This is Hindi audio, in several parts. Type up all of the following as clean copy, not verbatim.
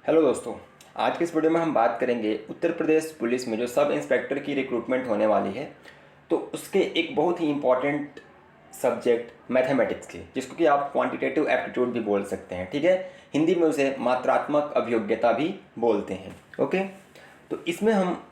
हेलो दोस्तों, आज के इस वीडियो में हम बात करेंगे उत्तर प्रदेश पुलिस में जो सब इंस्पेक्टर की रिक्रूटमेंट होने वाली है तो उसके एक बहुत ही इम्पॉर्टेंट सब्जेक्ट मैथमेटिक्स की, जिसको कि आप क्वांटिटेटिव एप्टीट्यूड भी बोल सकते हैं। ठीक है, हिंदी में उसे मात्रात्मक अभियोग्यता भी बोलते हैं। ओके, तो इसमें हम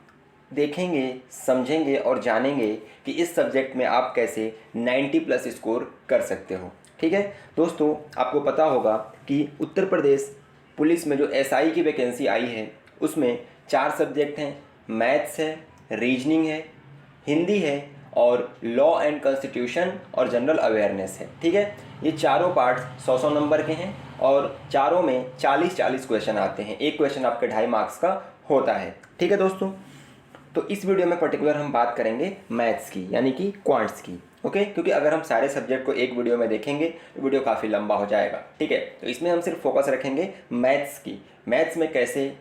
देखेंगे, समझेंगे और जानेंगे कि इस सब्जेक्ट में आप कैसे 90 प्लस स्कोर कर सकते हो। ठीक है दोस्तों, आपको पता होगा कि उत्तर प्रदेश पुलिस में जो एसआई की वैकेंसी आई है उसमें 4 सब्जेक्ट हैं। मैथ्स है, रीजनिंग है, हिंदी है और लॉ एंड कॉन्स्टिट्यूशन और जनरल अवेयरनेस है। ठीक है, ये चारों पार्ट्स 100-100 नंबर के हैं और चारों में 40-40 क्वेश्चन आते हैं। एक क्वेश्चन आपके 2.5 मार्क्स का होता है। ठीक है दोस्तों, तो इस वीडियो में पर्टिकुलर हम बात करेंगे मैथ्स की, यानी कि क्वांट्स की। ओके, क्योंकि अगर हम सारे सब्जेक्ट को एक वीडियो में देखेंगे तो वीडियो काफ़ी लंबा हो जाएगा। ठीक है, तो इसमें हम सिर्फ फोकस रखेंगे मैथ्स की, मैथ्स में कैसे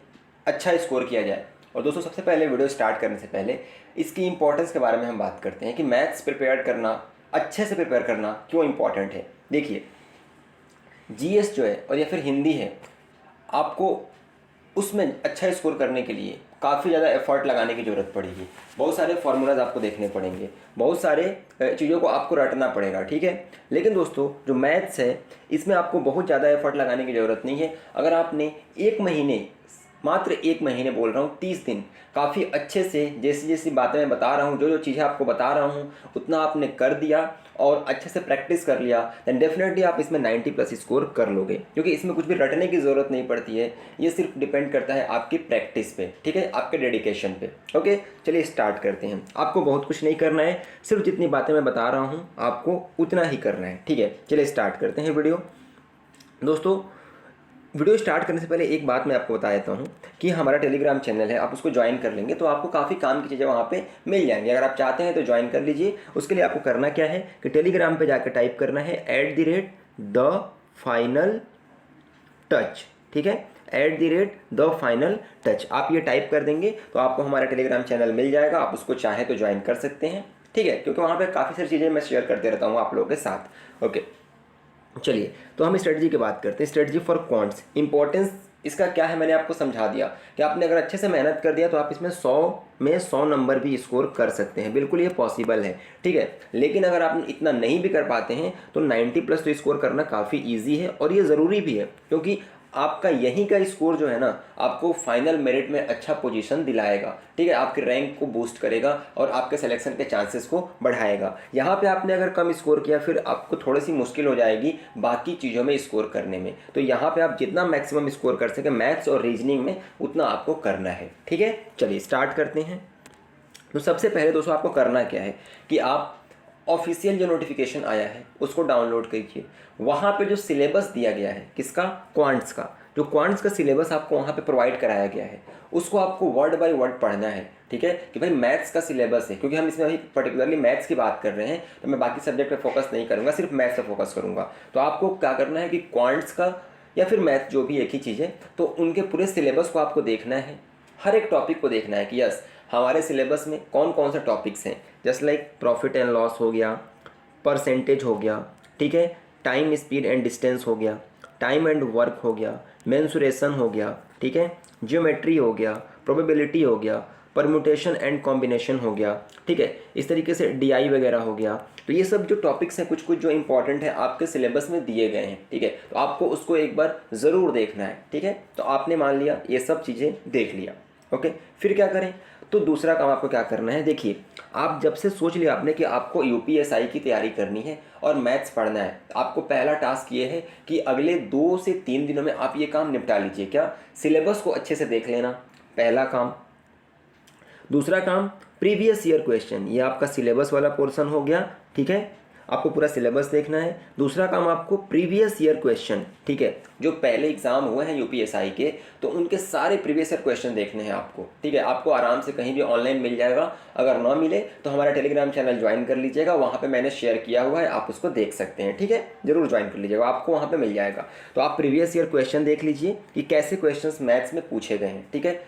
अच्छा स्कोर किया जाए। और दोस्तों, सबसे पहले वीडियो स्टार्ट करने से पहले इसकी इंपॉर्टेंस के बारे में हम बात करते हैं कि मैथ्स प्रिपेयर करना, अच्छे से प्रिपेयर करना क्यों इंपॉर्टेंट है। देखिए, जीएस जो है और या फिर हिंदी है, आपको उसमें अच्छा स्कोर करने के लिए काफ़ी ज़्यादा एफर्ट लगाने की ज़रूरत पड़ेगी। बहुत सारे फार्मूलाज आपको देखने पड़ेंगे, बहुत सारे चीज़ों को आपको रटना पड़ेगा। ठीक है, लेकिन दोस्तों जो मैथ्स है इसमें आपको बहुत ज़्यादा एफर्ट लगाने की ज़रूरत नहीं है। अगर आपने एक महीने, मात्र 1 महीने बोल रहा हूँ, 30 दिन काफ़ी अच्छे से जैसी जैसी बातें मैं बता रहा हूँ, जो जो चीज़ें आपको बता रहा हूँ उतना आपने कर दिया और अच्छे से प्रैक्टिस कर लिया, दैन डेफिनेटली आप इसमें 90 प्लस स्कोर कर लोगे। क्योंकि इसमें कुछ भी रटने की ज़रूरत नहीं पड़ती है, ये सिर्फ डिपेंड करता है आपकी प्रैक्टिस पे। ठीक है, आपके डेडिकेशन पे। ओके, चलिए स्टार्ट करते हैं। आपको बहुत कुछ नहीं करना है, सिर्फ जितनी बातें मैं बता रहा हूँ आपको उतना ही करना है। ठीक है, चलिए स्टार्ट करते हैं वीडियो। दोस्तों, वीडियो स्टार्ट करने से पहले एक बात मैं आपको बता देता हूँ कि हमारा टेलीग्राम चैनल है, आप उसको ज्वाइन कर लेंगे तो आपको काफ़ी काम की चीज़ें वहाँ पे मिल जाएंगी। अगर आप चाहते हैं तो ज्वाइन कर लीजिए। उसके लिए आपको करना क्या है कि टेलीग्राम पे जाकर टाइप करना है @the_final_touch। ठीक है, @the_final_touch आप ये टाइप कर देंगे तो आपको हमारा टेलीग्राम चैनल मिल जाएगा। आप उसको चाहें तो ज्वाइन कर सकते हैं। ठीक है, क्योंकि वहाँ पर काफ़ी सारी चीज़ें मैं शेयर करते रहता हूँ आप लोगों के साथ। ओके, चलिए तो हम स्ट्रेटजी की बात करते हैं। स्ट्रेटजी फॉर क्वांट्स, इंपॉर्टेंस इसका क्या है मैंने आपको समझा दिया कि आपने अगर अच्छे से मेहनत कर दिया तो आप इसमें 100 में 100 नंबर भी स्कोर कर सकते हैं। बिल्कुल ये पॉसिबल है। ठीक है, लेकिन अगर आप इतना नहीं भी कर पाते हैं तो 90 प्लस तो स्कोर करना काफ़ी ईजी है और ये ज़रूरी भी है, क्योंकि आपका यहीं का स्कोर जो है ना आपको फाइनल मेरिट में अच्छा पोजीशन दिलाएगा। ठीक है, आपके रैंक को बूस्ट करेगा और आपके सिलेक्शन के चांसेस को बढ़ाएगा। यहाँ पे आपने अगर कम स्कोर किया फिर आपको थोड़ी सी मुश्किल हो जाएगी बाकी चीज़ों में स्कोर करने में। तो यहाँ पे आप जितना मैक्सिमम स्कोर कर सके मैथ्स और रीजनिंग में उतना आपको करना है। ठीक है, चलिए स्टार्ट करते हैं। तो सबसे पहले दोस्तों आपको करना क्या है कि आप ऑफिशियल जो नोटिफिकेशन आया है उसको डाउनलोड कीजिए। वहाँ पे जो सिलेबस दिया गया है, किसका, क्वांट्स का, जो क्वांट्स का सिलेबस आपको वहाँ पे प्रोवाइड कराया गया है उसको आपको वर्ड बाय वर्ड पढ़ना है। ठीक है, कि भाई मैथ्स का सिलेबस है, क्योंकि हम इसमें अभी पर्टिकुलरली मैथ्स की बात कर रहे हैं तो मैं बाकी सब्जेक्ट पे फोकस नहीं करूँगा, सिर्फ मैथ्स पे फोकस करूँगा। तो आपको क्या करना है कि क्वांट्स का या फिर मैथ जो भी एक ही चीज़ है, तो उनके पूरे सिलेबस को आपको देखना है, हर एक टॉपिक को देखना है कि यस हमारे सिलेबस में कौन कौन से टॉपिक्स हैं। Just like profit and loss हो गया, परसेंटेज हो गया, ठीक है, टाइम स्पीड एंड डिस्टेंस हो गया, टाइम एंड वर्क हो गया, मेंसुरेशन हो गया, ठीक है, ज्योमेट्री हो गया, प्रोबेबिलिटी हो गया, परम्यूटेशन एंड कॉम्बिनेशन हो गया। ठीक है, इस तरीके से डीआई वगैरह हो गया। तो ये सब जो टॉपिक्स हैं कुछ कुछ जो इंपॉर्टेंट है आपके सिलेबस में दिए गए हैं। ठीक है, तो आपको उसको एक बार ज़रूर देखना है। ठीक है, तो आपने मान लिया ये सब चीज़ें देख लिया। ओके, फिर क्या करें, तो दूसरा काम आपको क्या करना है। देखिए, आप जब से सोच लिया आपने कि आपको यूपीएसआई की तैयारी करनी है और मैथ्स पढ़ना है, आपको पहला टास्क ये है कि अगले 2 से 3 दिनों में आप ये काम निपटा लीजिए। क्या, सिलेबस को अच्छे से देख लेना, पहला काम। दूसरा काम, प्रीवियस ईयर क्वेश्चन, ये आपका सिलेबस वाला पोर्शन हो गया। ठीक है, आपको पूरा सिलेबस देखना है। दूसरा काम आपको प्रीवियस ईयर क्वेश्चन, ठीक है, जो पहले एग्जाम हुए हैं यूपीएसआई के तो उनके सारे प्रीवियस ईयर क्वेश्चन देखने हैं आपको। ठीक है, आपको आराम से कहीं भी ऑनलाइन मिल जाएगा। अगर ना मिले तो हमारा टेलीग्राम चैनल ज्वाइन कर लीजिएगा, वहाँ पे मैंने शेयर किया हुआ है, आप उसको देख सकते हैं। ठीक है, जरूर ज्वाइन कर लीजिएगा, आपको वहाँ पर मिल जाएगा। तो आप प्रीवियस ईयर क्वेश्चन देख लीजिए कि कैसे क्वेश्चन मैथ्स में पूछे गए हैं। ठीक है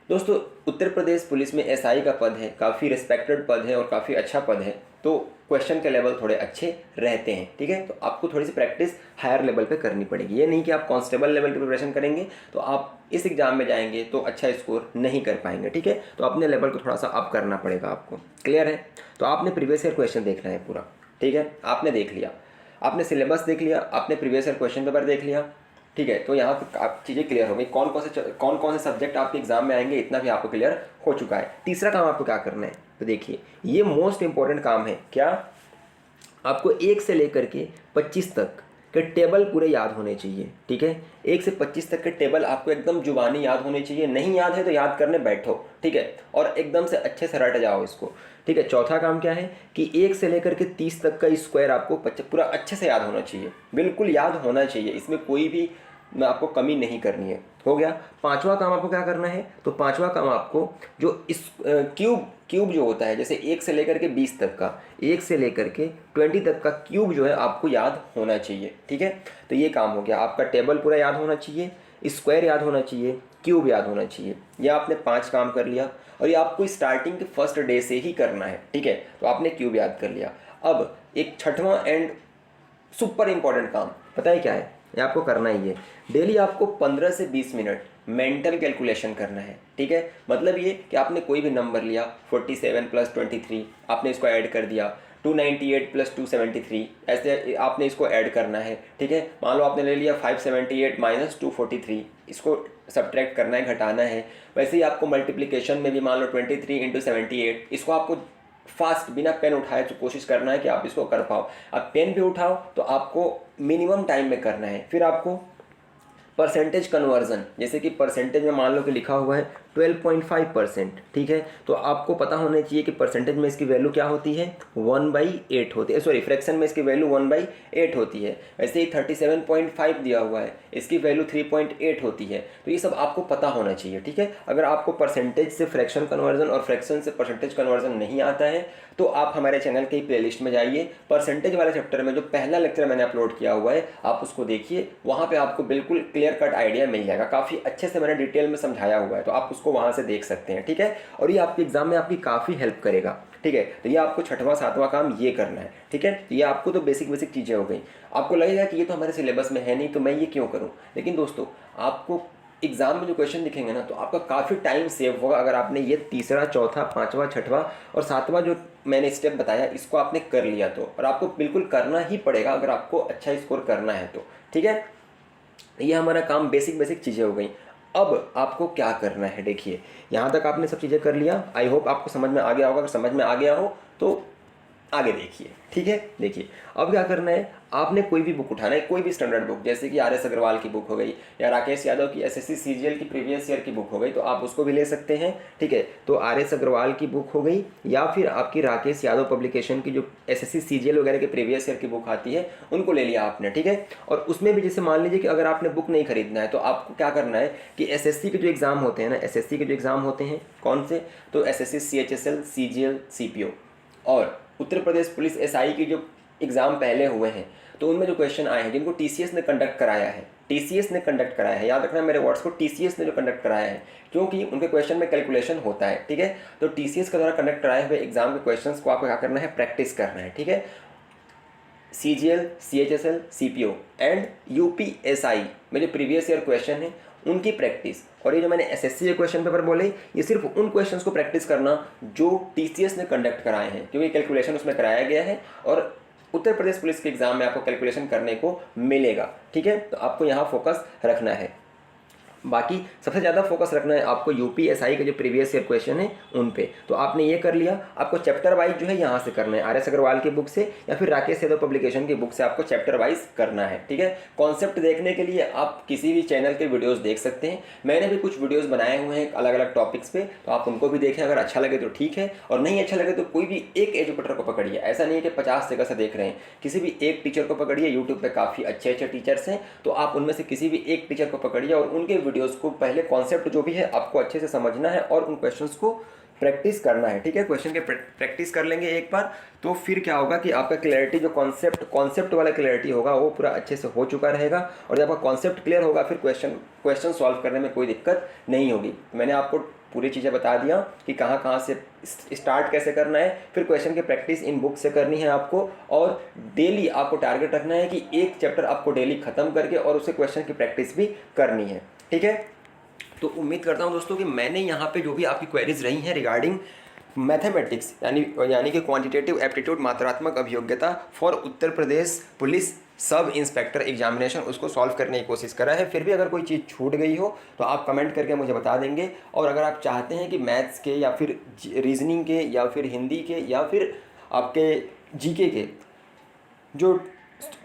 दोस्तों, उत्तर प्रदेश पुलिस में एसआई का पद है, काफ़ी रिस्पेक्टेड पद है और काफ़ी अच्छा पद है। तो क्वेश्चन के लेवल थोड़े अच्छे रहते हैं। ठीक है, तो आपको थोड़ी सी प्रैक्टिस हायर लेवल पे करनी पड़ेगी। ये नहीं कि आप कांस्टेबल लेवल की प्रिपरेशन करेंगे तो आप इस एग्ज़ाम में जाएंगे तो अच्छा स्कोर नहीं कर पाएंगे। ठीक है, तो अपने लेवल को थोड़ा सा अप करना पड़ेगा आपको। क्लियर है? तो आपने प्रीवियस ईयर क्वेश्चन देखना है पूरा। ठीक है, आपने देख लिया, आपने सिलेबस देख लिया, आपने प्रीवियस ईयर क्वेश्चन पेपर देख लिया। ठीक है, तो यहाँ तक आप चीज़ें क्लियर हो गई। कौन कौन से सब्जेक्ट आपके एग्जाम में आएंगे इतना भी आपको क्लियर हो चुका है। तीसरा काम आपको क्या करना है, तो देखिए ये मोस्ट इंपॉर्टेंट काम है। क्या? आपको 1 से लेकर के 25 तक के टेबल पूरे याद होने चाहिए। ठीक है, 1 से 25 तक के टेबल आपको एकदम जुबानी याद होने चाहिए। नहीं याद है तो याद करने बैठो। ठीक है, और एकदम से अच्छे से रट जाओ इसको। ठीक है, चौथा काम क्या है कि 1 से लेकर के 30 तक का स्क्वायर आपको पूरा अच्छे से याद होना चाहिए, बिल्कुल याद होना चाहिए, इसमें कोई भी आपको कमी नहीं करनी है। हो गया। पांचवा काम आपको क्या करना है, तो पांचवा काम आपको जो इस क्यूब जो होता है, जैसे 1 से लेकर के 20 तक का, 1 से लेकर के 20 तक का क्यूब जो है आपको याद होना चाहिए। ठीक है, तो ये काम हो गया। आपका टेबल पूरा याद होना चाहिए, स्क्वायर याद होना चाहिए, क्यूब याद होना चाहिए। ये आपने 5 काम कर लिया और ये आपको स्टार्टिंग के फर्स्ट डे से ही करना है। ठीक है, तो आपने क्यूब याद कर लिया। अब एक छठवां एंड सुपर इंपॉर्टेंट काम पता है क्या है, ये आपको करना ही है। डेली आपको 15 से 20 मिनट मेंटल कैलकुलेशन करना है। ठीक है, मतलब ये कि आपने कोई भी नंबर लिया, 47 + 23, आपने इसको ऐड कर दिया, 298 + 273, ऐसे आपने इसको ऐड करना है। ठीक है, मान लो आपने ले लिया 578 - 243, इसको सब्ट्रैक्ट करना है, घटाना है। वैसे ही आपको मल्टीप्लिकेशन में भी मान लो 23 × 78, इसको आपको फास्ट बिना पेन उठाए तो कोशिश करना है कि आप इसको कर पाओ। अब पेन भी उठाओ तो आपको मिनिमम टाइम में करना है। फिर आपको परसेंटेज कन्वर्जन, जैसे कि परसेंटेज में मान लो कि लिखा हुआ है 12.5%। ठीक है, तो आपको पता होना चाहिए कि परसेंटेज में इसकी वैल्यू क्या होती है, 1/8 होती है। सॉरी, फ्रैक्शन में इसकी वैल्यू 1/8 होती है। वैसे ही 37.5 दिया हुआ है, इसकी वैल्यू 3.8 होती है। तो ये सब आपको पता होना चाहिए। ठीक है, अगर आपको परसेंटेज से फ्रैक्शन कन्वर्जन और फ्रैक्शन से परसेंटेज कन्वर्जन नहीं आता है तो आप हमारे चैनल के प्लेलिस्ट में जाइए, परसेंटेज वाले चैप्टर में जो पहला लेक्चर मैंने अपलोड किया हुआ है आप उसको देखिए, वहाँ पे आपको बिल्कुल क्लियर कट आइडिया मिल जाएगा। काफ़ी अच्छे से मैंने डिटेल में समझाया हुआ है, तो आप उसको वहाँ से देख सकते हैं। ठीक है, और ये आपके एग्जाम में आपकी काफ़ी हेल्प करेगा। ठीक है, तो ये आपको छठवां सातवां काम ये करना है। ठीक है, तो ये आपको तो बेसिक चीज़ें हो गई। आपको लगेगा कि ये तो हमारे सिलेबस में है नहीं तो मैं ये क्यों करूँ, लेकिन दोस्तों आपको एग्जाम में जो क्वेश्चन दिखेंगे ना तो आपका काफ़ी टाइम सेव होगा अगर आपने ये तीसरा, चौथा, पांचवा, छठवां और सातवां जो मैंने स्टेप बताया इसको आपने कर लिया तो, और आपको बिल्कुल करना ही पड़ेगा अगर आपको अच्छा स्कोर करना है तो। ठीक है, ये हमारा काम बेसिक चीज़ें हो गई। अब आपको क्या करना है, देखिए यहाँ तक आपने सब चीज़ें कर लिया। आई होप आपको समझ में आ गया होगा। अगर समझ में आ गया हो तो आगे देखिए। ठीक है, देखिए अब क्या करना है, आपने कोई भी बुक उठाना है, कोई भी स्टैंडर्ड बुक, जैसे कि RS अग्रवाल की बुक हो गई या राकेश यादव की SSC CGL की प्रीवियस ईयर की बुक हो गई, तो आप उसको भी ले सकते हैं। ठीक है, तो RS अग्रवाल की बुक हो गई या फिर आपकी राकेश यादव पब्लिकेशन की जो SSC CGL वगैरह के प्रीवियस ईयर की बुक आती है उनको ले लिया आपने। ठीक है, और उसमें भी जैसे मान लीजिए कि अगर आपने बुक नहीं खरीदना है तो आपको क्या करना है कि SSC के जो एग्ज़ाम होते हैं ना, SSC के जो एग्ज़ाम होते हैं कौन से, तो SSC CHSL CGL CPO और उत्तर प्रदेश पुलिस SI की जो एग्ज़ाम पहले हुए हैं तो उनमें जो क्वेश्चन आए हैं जिनको TCS ने कंडक्ट कराया है, TCS ने कंडक्ट कराया है, याद रखना मेरे वर्ड्स को, TCS ने जो कंडक्ट कराया है, क्योंकि उनके क्वेश्चन में कैलकुलेशन होता है। ठीक है, तो TCS के द्वारा कंडक्ट कराए हुए एग्जाम के क्वेश्चंस को आपको क्या करना है, प्रैक्टिस करना है। ठीक है, CGL CHSL CPO and UPSI में जो प्रीवियस ईयर क्वेश्चन है उनकी प्रैक्टिस, और ये जो मैंने SSC के क्वेश्चन पेपर बोले ये सिर्फ उन क्वेश्चंस को प्रैक्टिस करना जो TCS ने कंडक्ट कराए हैं, क्योंकि कैलकुलेशन उसमें कराया गया है और उत्तर प्रदेश पुलिस के एग्जाम में आपको कैलकुलेशन करने को मिलेगा। ठीक है, तो आपको यहाँ फोकस रखना है। बाकी सबसे ज़्यादा फोकस रखना है आपको UPSI के जो प्रीवियस ईयर क्वेश्चन है उन पे। तो आपने ये कर लिया, आपको चैप्टर वाइज जो है यहाँ से करना है, RS अग्रवाल की बुक से या फिर राकेश यादव पब्लिकेशन की बुक से आपको चैप्टर वाइज करना है। ठीक है, कॉन्सेप्ट देखने के लिए आप किसी भी चैनल के वीडियोज़ देख सकते हैं। मैंने भी कुछ वीडियोज़ बनाए हुए हैं अलग अलग टॉपिक्स पे, तो आप उनको भी देखें। अगर अच्छा लगे तो ठीक है, और नहीं अच्छा लगे तो कोई भी एक एजुकेटर को पकड़िए। ऐसा नहीं है कि 50 जगह से देख रहे हैं, किसी भी एक टीचर को पकड़िए। यूट्यूब पर काफ़ी अच्छे टीचर्स हैं, तो आप उनमें से किसी भी एक टीचर को पकड़िए और उनके वीडियोज़ को पहले कॉन्सेप्ट जो भी है आपको अच्छे से समझना है और उन क्वेश्चंस को प्रैक्टिस करना है। ठीक है, क्वेश्चन के प्रैक्टिस कर लेंगे एक बार तो फिर क्या होगा कि आपका क्लैरिटी जो कॉन्सेप्ट वाला क्लैरिटी होगा वो पूरा अच्छे से हो चुका रहेगा, और जब आपका कॉन्सेप्ट क्लियर होगा फिर क्वेश्चन सॉल्व करने में कोई दिक्कत नहीं होगी। मैंने आपको पूरी चीज़ें बता दिया कि कहाँ कहाँ से स्टार्ट कैसे करना है, फिर क्वेश्चन की प्रैक्टिस इन बुक से करनी है आपको, और डेली आपको टारगेट रखना है कि एक चैप्टर आपको डेली ख़त्म करके और उसे क्वेश्चन की प्रैक्टिस भी करनी है। ठीक है, तो उम्मीद करता हूँ दोस्तों कि मैंने यहाँ पे जो भी आपकी क्वेरीज रही हैं रिगार्डिंग मैथमेटिक्स यानी कि क्वांटिटेटिव एप्टीट्यूड मात्रात्मक अभियोग्यता for Uttar Pradesh police sub inspector examination, उसको सॉल्व करने की कोशिश करा है। फिर भी अगर कोई चीज़ छूट गई हो तो आप कमेंट करके मुझे बता देंगे। और अगर आप चाहते हैं कि मैथ्स के या फिर रीजनिंग के या फिर हिंदी के या फिर आपके जीके के जो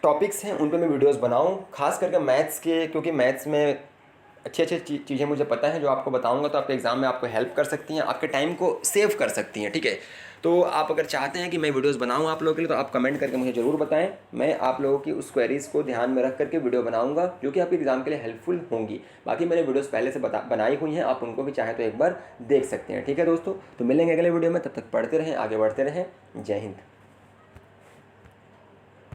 टॉपिक्स हैं उन पे मैं वीडियोस बनाऊं, खास करके मैथ्स के, क्योंकि मैथ्स में अच्छी अच्छी चीज़ें मुझे पता है जो आपको बताऊंगा तो आपके एग्ज़ाम में आपको हेल्प कर सकती हैं, आपके टाइम को सेव कर सकती हैं। ठीक है, तो आप अगर चाहते हैं कि मैं वीडियोस बनाऊं आप लोगों के लिए तो आप कमेंट करके मुझे ज़रूर बताएं। मैं आप लोगों की उस क्वेरीज़ को ध्यान में रख करके वीडियो बनाऊंगा जो कि आपके एग्ज़ाम के लिए हेल्पफुल होंगी। बाकी मैंने वीडियोस पहले से बनाई हुई हैं, आप उनको भी चाहें तो एक बार देख सकते हैं। ठीक है दोस्तों, तो मिलेंगे अगले वीडियो में, तब तक पढ़ते रहें, आगे बढ़ते रहें। जय हिंद।